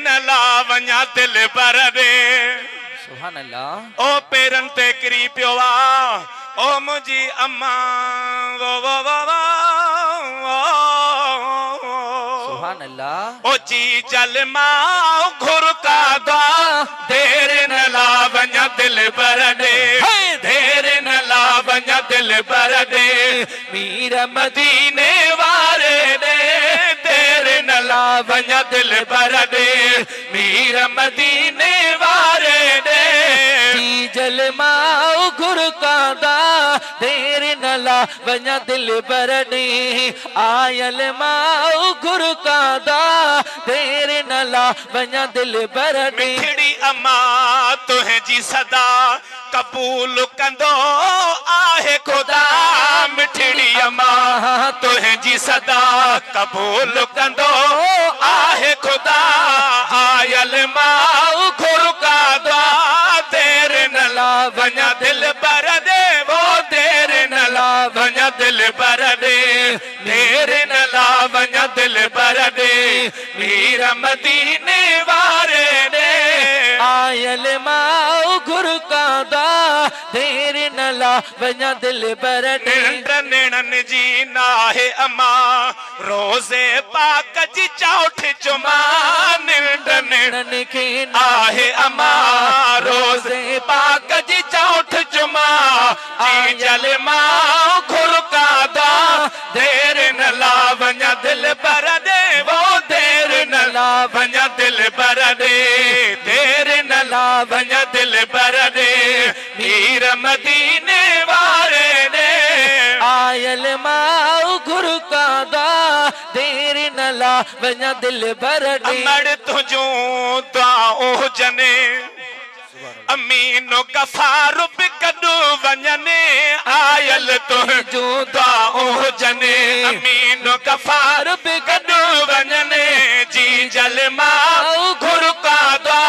न ला वञा दिल पर दे सुभान अल्लाह ओ पेरन ते किरी पियो आ ओ मुंहिंजी अम्मा वो सुभान अल्लाह ओ जी जल मां घुर का दा देर न ला वञा दिल पर दे देर न ला वञा दिल पर दे मीर मदीने वारे दे देर न ला वञा दिल पर दे मीर मदीने वारे दे जी जल माओ घुर कांदा देर न ला वञा दिल बरनी आयल माओ घुर कांदा देर न ला वञा दिल बरनी मिठड़ी अम्मा तुंहिंजी सदा कबूल कंदो आहे खुदा मिठड़ी अम्मा तुंहिंजी सदा कबूल कंदो आहे खुदा आयल माओ घुर कांदा देर न ला वञा दिल पर दे वो देर न ला वञा दिल पर दे देर न ला वञा दिल पर दे मीर मदीने वारे दे आयल माओ घुर कांदा देर न ला वञा दिल बरनी निंडन जी नाहे अम्मा रोज़े पाक जी चौठ जुमा निंडन के आहे अम्मा रोज़े पाक जी चौठ जुमा जी जल मां घुर कांदा देर न ला वञा दिल पर दे वो देर न ला वञा दिल पर दे देर न ला वञा दिल पर दे मीर मदीने वारे दे आयल माओ घुर कांदा देर न ला वञा दिल बरनी अमड़ तुझो दुआओ जने अमीनो गफार बि कदू वञने आयल तुझो दुआओ जने अमीनो गफार बि कदू वञने जी जल माओ घुर कांदा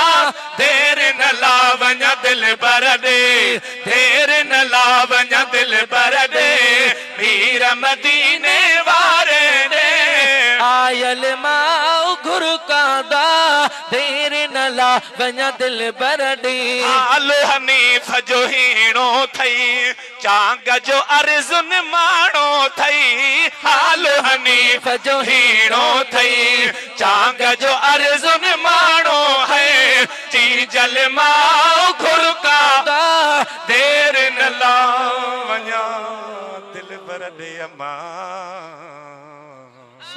देर न ला वञा दिल पर दे देर न ला वञा दिल पर दे मीर मदीने वारे दे आयल माओ घुर कांदा देर न ला वञा दिल बरनी आल हनीफ जो हीणो थई चांग जो अर्जुन माणो थई हाल हनीफ जो हीणो थई चांग जो अर्जुन माणो है ची जल माओ घुर कांदा देर न ला वञा दिल पर दे अम्मा